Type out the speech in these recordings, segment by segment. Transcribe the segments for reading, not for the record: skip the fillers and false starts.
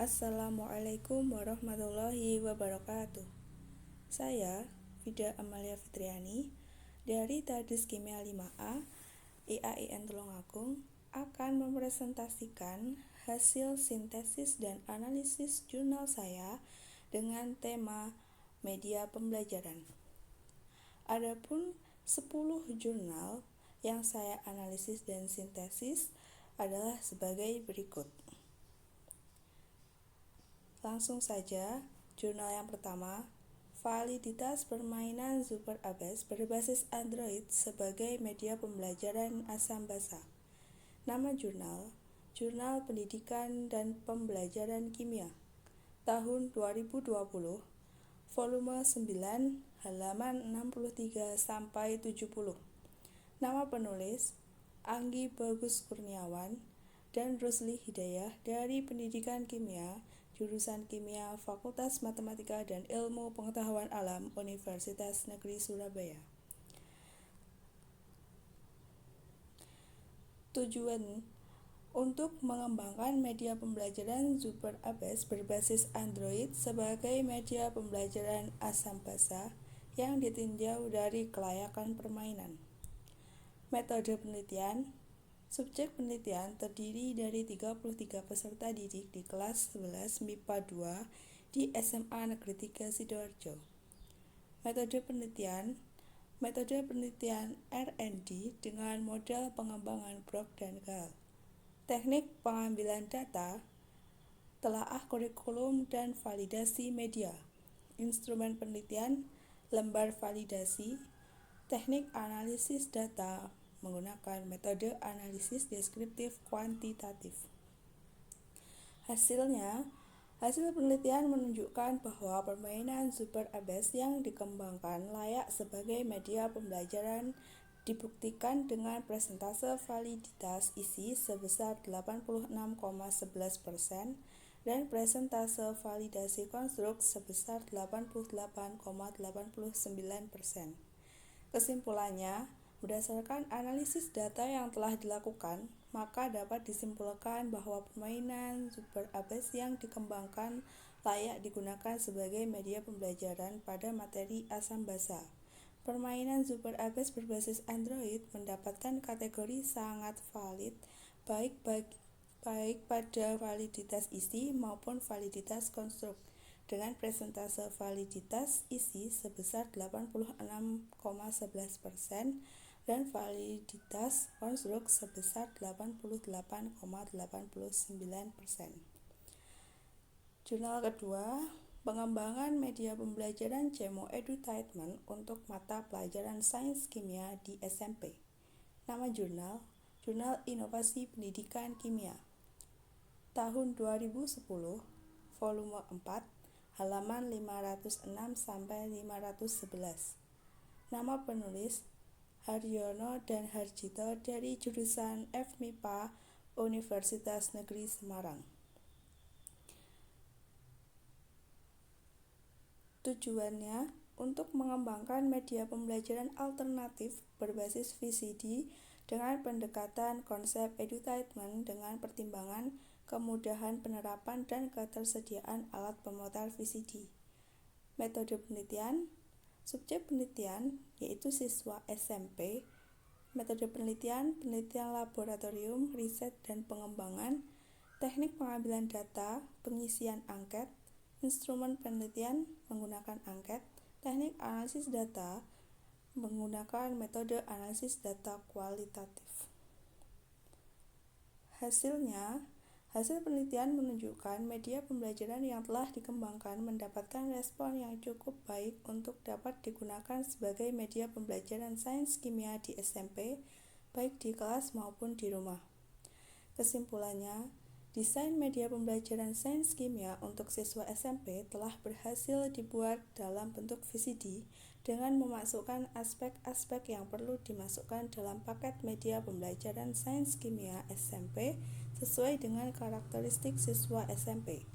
Assalamualaikum warahmatullahi wabarakatuh. Saya, Vida Amalia Fitriani, dari Tadis Kimia 5A, IAIN Tulungagung, akan mempresentasikan hasil sintesis dan analisis jurnal saya dengan tema media pembelajaran. Adapun 10 jurnal yang saya analisis dan sintesis adalah sebagai berikut. Langsung saja, jurnal yang pertama, Validitas Permainan Super Abbas berbasis Android sebagai media pembelajaran Asam-Basa. Nama jurnal, Jurnal Pendidikan dan Pembelajaran Kimia, tahun 2020, volume 9, halaman 63-70. Nama penulis, Anggi Bagus Kurniawan dan Rusli Hidayah dari Pendidikan Kimia, Jurusan Kimia, Fakultas Matematika dan Ilmu Pengetahuan Alam, Universitas Negeri Surabaya. Tujuan untuk mengembangkan media pembelajaran Super Abbas berbasis Android sebagai media pembelajaran Asam-Basa yang ditinjau dari kelayakan permainan. Metode penelitian. Subjek penelitian terdiri dari 33 peserta didik di kelas 11 MIPA 2 di SMA Negeri 3 Sidoarjo. Metode penelitian R&D dengan model pengembangan Brock dan Gall. Teknik pengambilan data, telaah kurikulum dan validasi media. Instrumen penelitian, lembar validasi, teknik analisis data menggunakan metode analisis deskriptif kuantitatif. Hasil penelitian menunjukkan bahwa permainan Super Abbas yang dikembangkan layak sebagai media pembelajaran dibuktikan dengan persentase validitas isi sebesar 86,11% dan persentase validasi konstruk sebesar 88,89%. Kesimpulannya, berdasarkan analisis data yang telah dilakukan, maka dapat disimpulkan bahwa permainan Super Abbas yang dikembangkan layak digunakan sebagai media pembelajaran pada materi Asam-Basa. Permainan Super Abbas berbasis Android mendapatkan kategori sangat valid baik pada validitas isi maupun validitas konstruk, dengan persentase validitas isi sebesar 86,11% dan validitas konstruk sebesar 88,89%. Jurnal kedua, pengembangan media pembelajaran CEMO Edutainment untuk mata pelajaran Sains Kimia di SMP. Nama jurnal, Jurnal Inovasi Pendidikan Kimia, tahun 2010, volume 4, halaman 506-511. Nama penulis, Haryono dan Harjito dari Jurusan FMIPA, Universitas Negeri Semarang. Tujuannya untuk mengembangkan media pembelajaran alternatif berbasis VCD dengan pendekatan konsep edutainment dengan pertimbangan kemudahan penerapan dan ketersediaan alat pemutar VCD. Metode penelitian. Subjek penelitian yaitu siswa SMP. Metode penelitian laboratorium, riset dan pengembangan, teknik pengambilan data, pengisian angket, instrumen penelitian menggunakan angket, teknik analisis data menggunakan metode analisis data kualitatif. Hasil penelitian menunjukkan media pembelajaran yang telah dikembangkan mendapatkan respon yang cukup baik untuk dapat digunakan sebagai media pembelajaran sains kimia di SMP, baik di kelas maupun di rumah. Kesimpulannya, desain media pembelajaran sains kimia untuk siswa SMP telah berhasil dibuat dalam bentuk VCD dengan memasukkan aspek-aspek yang perlu dimasukkan dalam paket media pembelajaran sains kimia SMP sesuai dengan karakteristik siswa SMP.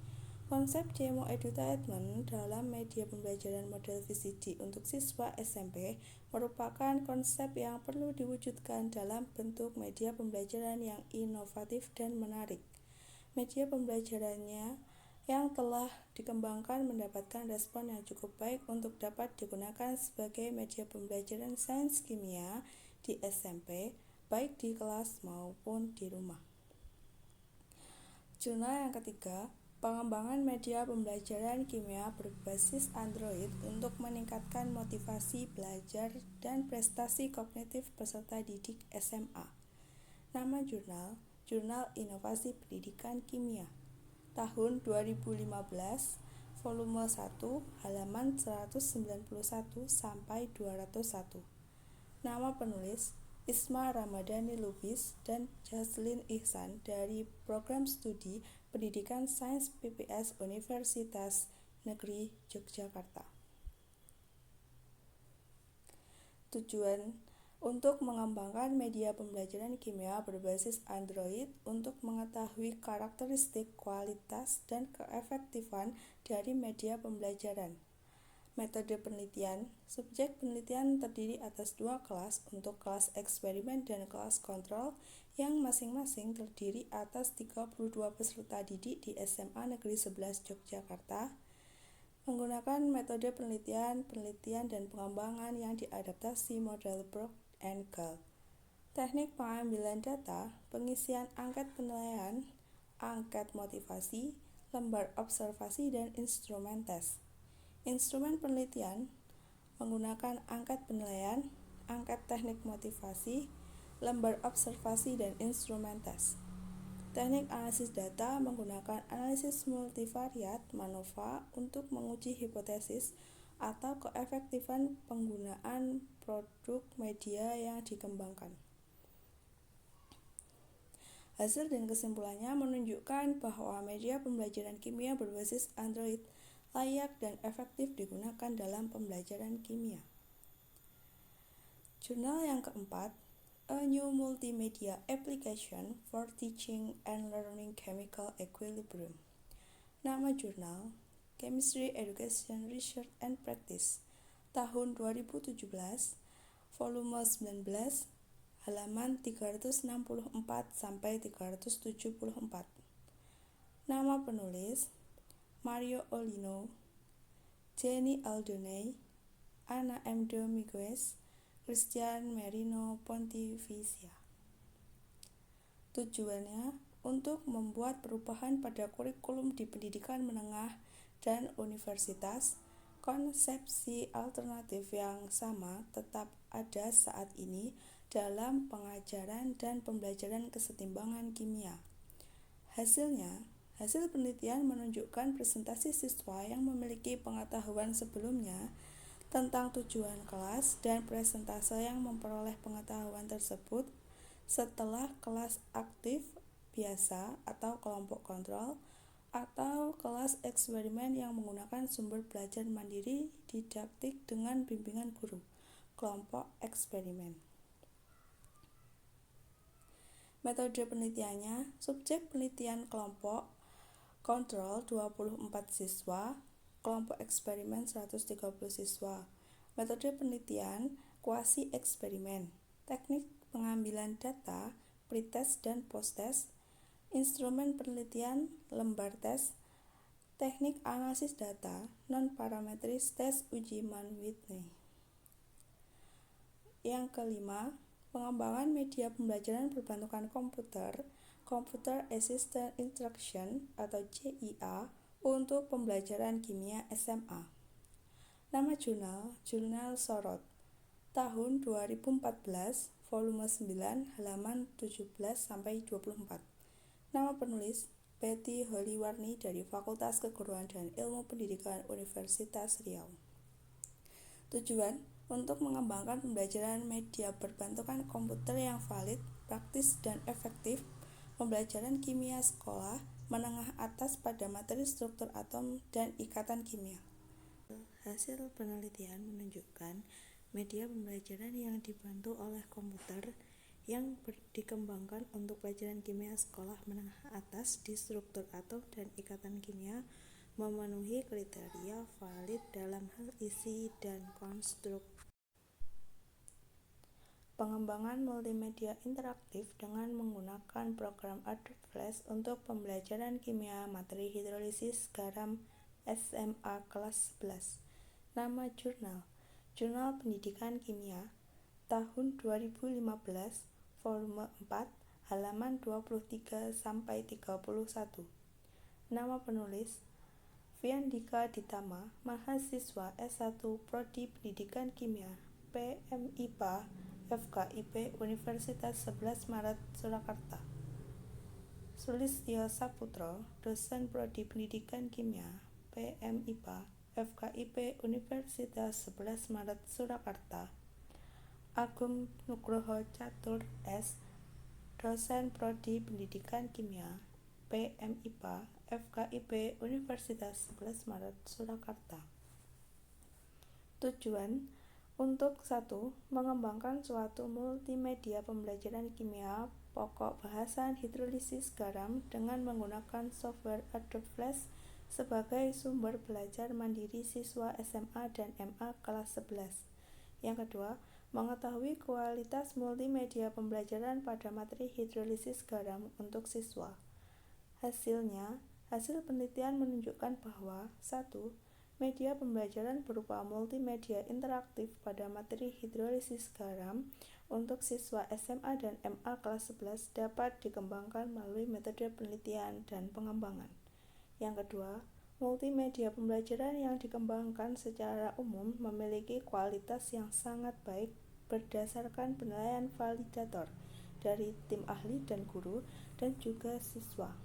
Konsep CEMO Edutainment dalam media pembelajaran model VCD untuk siswa SMP merupakan konsep yang perlu diwujudkan dalam bentuk media pembelajaran yang inovatif dan menarik. Media pembelajarannya yang telah dikembangkan mendapatkan respon yang cukup baik untuk dapat digunakan sebagai media pembelajaran sains kimia di SMP, baik di kelas maupun di rumah. Jurnal yang ketiga, pengembangan media pembelajaran kimia berbasis Android untuk meningkatkan motivasi belajar dan prestasi kognitif peserta didik SMA. Nama jurnal, Jurnal Inovasi Pendidikan Kimia. Tahun 2015, volume 1, halaman 191 sampai 201. Nama penulis, Isma Ramadhani Lubis dan Jaslin Ihsan dari Program Studi Pendidikan Sains PPS Universitas Negeri Yogyakarta. Tujuan untuk mengembangkan media pembelajaran kimia berbasis Android untuk mengetahui karakteristik, kualitas, dan keefektifan dari media pembelajaran. Metode penelitian, subjek penelitian terdiri atas 2 kelas untuk kelas eksperimen dan kelas kontrol yang masing-masing terdiri atas 32 peserta didik di SMA Negeri 11 Yogyakarta, menggunakan metode penelitian dan pengembangan yang diadaptasi model Brock and Gall. Teknik pengambilan data, pengisian angket penilaian, angket motivasi, lembar observasi, dan instrumen tes. Instrumen penelitian menggunakan angket penilaian, angket teknik motivasi, lembar observasi, dan instrumen tes. Teknik analisis data menggunakan analisis multivariat MANOVA untuk menguji hipotesis atau keefektifan penggunaan produk media yang dikembangkan. Hasil dan kesimpulannya menunjukkan bahwa media pembelajaran kimia berbasis Android layak dan efektif digunakan dalam pembelajaran kimia. Jurnal yang keempat, A New Multimedia Application for Teaching and Learning Chemical Equilibrium. Nama jurnal, Chemistry Education Research and Practice, tahun 2017, volume 19, halaman 364 sampai 374. Nama penulis, Mario Olino, Jenny Aldonei, Ana M. Dominguez, Christian Merino Pontificia. Tujuannya untuk membuat perubahan pada kurikulum di pendidikan menengah dan universitas. Konsepsi alternatif yang sama tetap ada saat ini dalam pengajaran dan pembelajaran kesetimbangan kimia. Hasil penelitian menunjukkan presentasi siswa yang memiliki pengetahuan sebelumnya tentang tujuan kelas dan presentase yang memperoleh pengetahuan tersebut setelah kelas aktif biasa atau kelompok kontrol atau kelas eksperimen yang menggunakan sumber belajar mandiri didaktik dengan bimbingan guru, kelompok eksperimen. Metode penelitiannya, subjek penelitian kelompok kontrol 24 siswa, kelompok eksperimen 130 siswa. Metode penelitian kuasi eksperimen, teknik pengambilan data, pretest dan posttest, instrumen penelitian, lembar tes, teknik analisis data, non-parametris tes uji Mann-Whitney. Yang kelima, pengembangan media pembelajaran berbentukan komputer, Computer Assisted Instruction atau CIA, untuk pembelajaran kimia SMA. Nama jurnal, Jurnal Sorot, tahun 2014, volume 9, halaman 17-24. Nama penulis, Betty Holiwarni dari Fakultas Keguruan dan Ilmu Pendidikan Universitas Riau. Tujuan untuk mengembangkan pembelajaran media berbentukan komputer yang valid, praktis, dan efektif, pembelajaran kimia sekolah menengah atas pada materi struktur atom dan ikatan kimia. Hasil penelitian menunjukkan media pembelajaran yang dibantu oleh komputer yang dikembangkan untuk pelajaran kimia sekolah menengah atas di struktur atom dan ikatan kimia memenuhi kriteria valid dalam hal isi dan konstruk. pengembangan multimedia interaktif dengan menggunakan program Adobe Flash untuk pembelajaran kimia materi hidrolisis garam SMA kelas 11. Nama jurnal: Jurnal Pendidikan Kimia, tahun 2015, volume 4, halaman 23 sampai 31. Nama penulis: Viandika Ditama, mahasiswa S1 Prodi Pendidikan Kimia, PMIPA, FKIP Universitas 11 Maret Surakarta. Sulistyo Saputro, dosen Prodi Pendidikan Kimia, PMIPA, FKIP Universitas 11 Maret Surakarta. Agung Nugroho Catur S, dosen Prodi Pendidikan Kimia, PMIPA, FKIP Universitas 11 Maret Surakarta. Tujuan: untuk 1. Mengembangkan suatu multimedia pembelajaran kimia pokok bahasan hidrolisis garam dengan menggunakan software Adobe Flash sebagai sumber belajar mandiri siswa SMA dan MA kelas 11. Yang kedua, mengetahui kualitas multimedia pembelajaran pada materi hidrolisis garam untuk siswa. Hasil penelitian menunjukkan bahwa 1. Media pembelajaran berupa multimedia interaktif pada materi hidrolisis garam untuk siswa SMA dan MA kelas 11 dapat dikembangkan melalui metode penelitian dan pengembangan. Yang kedua, multimedia pembelajaran yang dikembangkan secara umum memiliki kualitas yang sangat baik berdasarkan penilaian validator dari tim ahli dan guru dan juga siswa.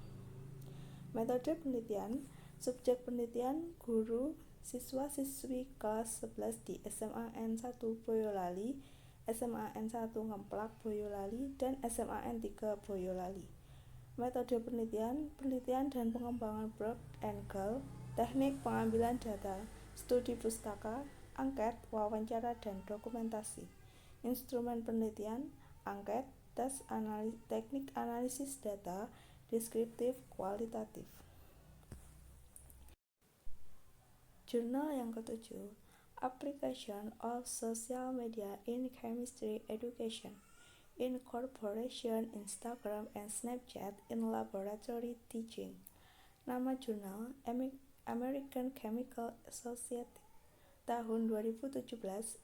Metode penelitian: subjek penelitian guru siswa-siswi kelas 11 di SMA N1 Boyolali, SMA N1 Ngemplak Boyolali, dan SMA N3 Boyolali. Metode penelitian dan pengembangan Broad Angle, teknik pengambilan data, studi pustaka, angket, wawancara, dan dokumentasi. Instrumen penelitian, angket, tes teknik analisis data, deskriptif, kualitatif. Jurnal yang ketujuh, Application of Social Media in Chemistry Education, Incorporation Instagram and Snapchat in Laboratory Teaching. Nama jurnal: American Chemical Society, tahun 2017,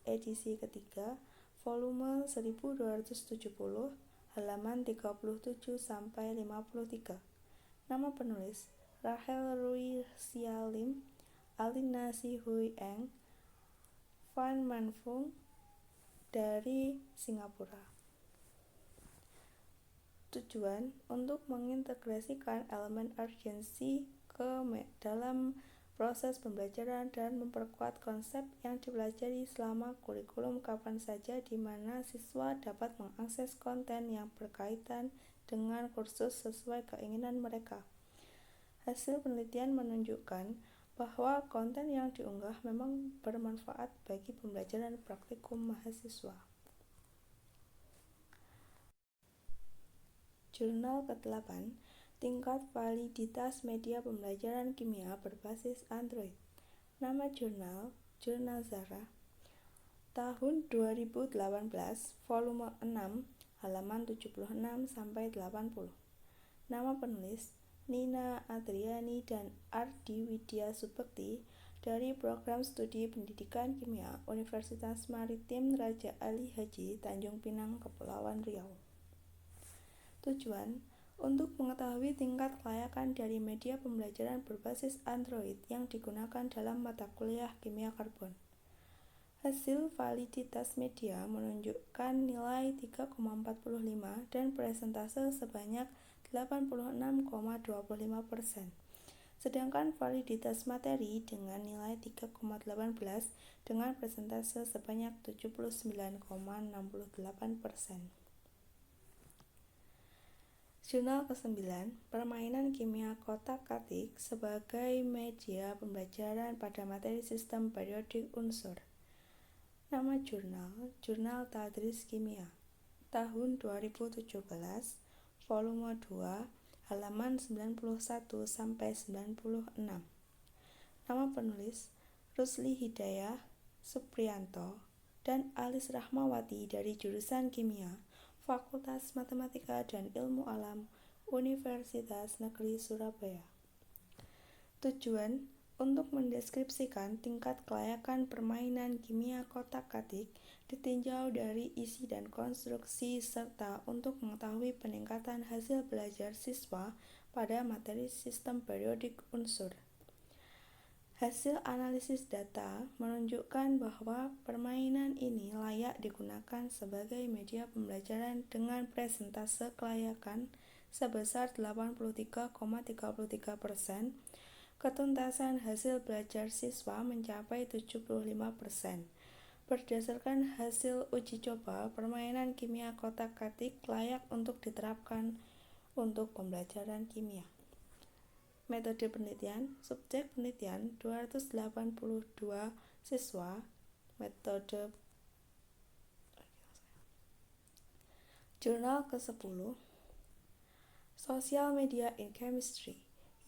edisi ketiga, volume 1270, halaman 37 sampai 53. Nama penulis: Rachel Rui Sia Lim, Alina Si Hui Eng, Van Man Fung dari Singapura. Tujuan: untuk mengintegrasikan elemen urgensi dalam proses pembelajaran dan memperkuat konsep yang dipelajari selama kurikulum kapan saja di mana siswa dapat mengakses konten yang berkaitan dengan kursus sesuai keinginan mereka. Hasil penelitian menunjukkan bahwa konten yang diunggah memang bermanfaat bagi pembelajaran praktikum mahasiswa. Jurnal ke-8, Tingkat Validitas Media Pembelajaran Kimia Berbasis Android. Nama jurnal: Jurnal Zara, tahun 2018, volume 6, halaman 76 sampai 80. Nama penulis: Nina Adriani dan Ardi Widya Subekti dari Program Studi Pendidikan Kimia Universitas Maritim Raja Ali Haji Tanjung Pinang, Kepulauan Riau. Tujuan: untuk mengetahui tingkat kelayakan dari media pembelajaran berbasis Android yang digunakan dalam mata kuliah kimia karbon. Hasil validitas media menunjukkan nilai 3,45 dan persentase sebanyak 86,25%. Sedangkan validitas materi dengan nilai 3,18 dengan persentase sebanyak 79,68%. Jurnal ke-9, Permainan Kimia Kotak-katik sebagai media pembelajaran pada materi sistem periodik unsur. Nama jurnal: Jurnal Tadris Kimia, tahun 2017, volume 2, halaman 91 sampai 96. Nama penulis: Rusli Hidayah Supriyanto, dan Alis Rahmawati dari jurusan Kimia, Fakultas Matematika dan Ilmu Alam, Universitas Negeri Surabaya. Tujuan untuk mendeskripsikan tingkat kelayakan permainan kimia kotak-katik ditinjau dari isi dan konstruksi serta untuk mengetahui peningkatan hasil belajar siswa pada materi sistem periodik unsur. Hasil analisis data menunjukkan bahwa permainan ini layak digunakan sebagai media pembelajaran dengan persentase kelayakan sebesar 83,33%. Ketuntasan hasil belajar siswa mencapai 75%. Berdasarkan hasil uji coba, permainan kimia kotak-katik layak untuk diterapkan untuk pembelajaran kimia. Metode penelitian, subjek penelitian 282 siswa. Metode jurnal ke-10, Social Media in Chemistry,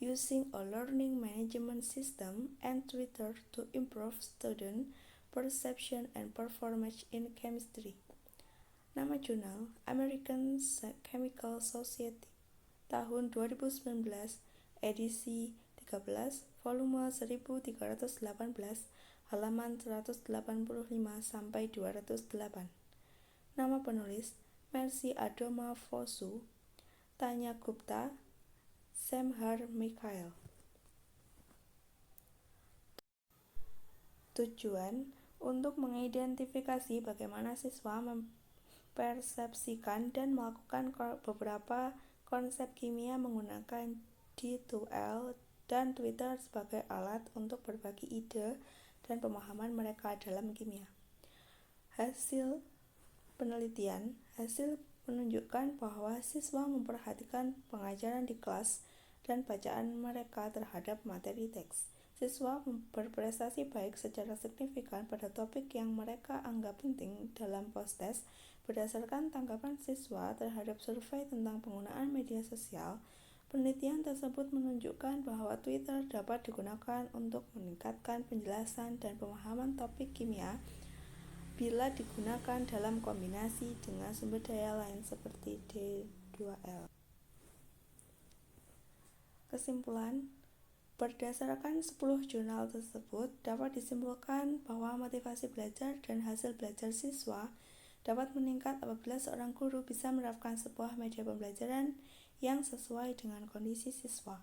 Using a Learning Management System and Twitter to Improve Student Perception and Performance in Chemistry. Nama jurnal, American Chemical Society, tahun 2019, edisi 13, volume 1318, halaman 185-208. Nama penulis, Mercy Adoma Fosu, Tanya Gupta, Semhar Mikhail. Tujuan untuk mengidentifikasi bagaimana siswa mempersepsikan dan melakukan beberapa konsep kimia menggunakan D2L dan Twitter sebagai alat untuk berbagi ide dan pemahaman mereka dalam kimia. Hasil penelitian menunjukkan bahwa siswa memperhatikan pengajaran di kelas dan bacaan mereka terhadap materi teks. Siswa berprestasi baik secara signifikan pada topik yang mereka anggap penting dalam post-test. Berdasarkan tanggapan siswa terhadap survei tentang penggunaan media sosial, penelitian tersebut menunjukkan bahwa Twitter dapat digunakan untuk meningkatkan penjelasan dan pemahaman topik kimia bila digunakan dalam kombinasi dengan sumber daya lain seperti D2L. Kesimpulan, berdasarkan 10 jurnal tersebut, dapat disimpulkan bahwa motivasi belajar dan hasil belajar siswa dapat meningkat apabila seorang guru bisa menerapkan sebuah media pembelajaran yang sesuai dengan kondisi siswa.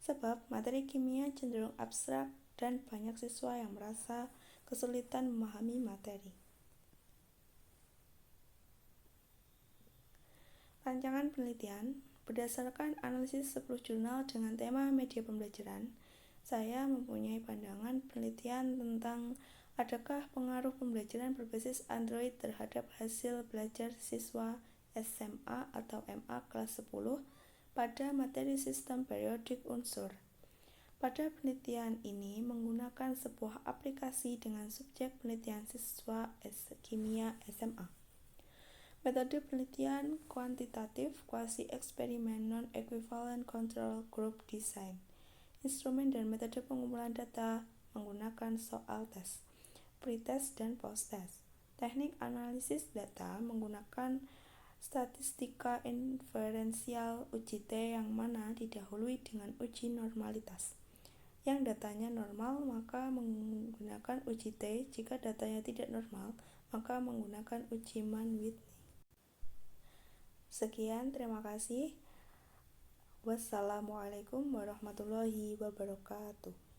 Sebab materi kimia cenderung abstrak dan banyak siswa yang merasa kesulitan memahami materi. Rancangan penelitian berdasarkan analisis 10 jurnal dengan tema media pembelajaran, saya mempunyai pandangan penelitian tentang adakah pengaruh pembelajaran berbasis Android terhadap hasil belajar siswa SMA atau MA kelas 10 pada materi sistem periodik unsur. Pada penelitian ini menggunakan sebuah aplikasi dengan subjek penelitian siswa kimia SMA. Metode penelitian kuantitatif quasi eksperimen non-equivalent control group design. Instrumen dan metode pengumpulan data menggunakan soal tes, pretest dan post-test. Teknik analisis data menggunakan statistika inferensial uji T yang mana didahului dengan uji normalitas. Yang datanya normal maka menggunakan uji T, jika datanya tidak normal maka menggunakan uji Mann-Whitney. Sekian, terima kasih. Wassalamualaikum warahmatullahi wabarakatuh.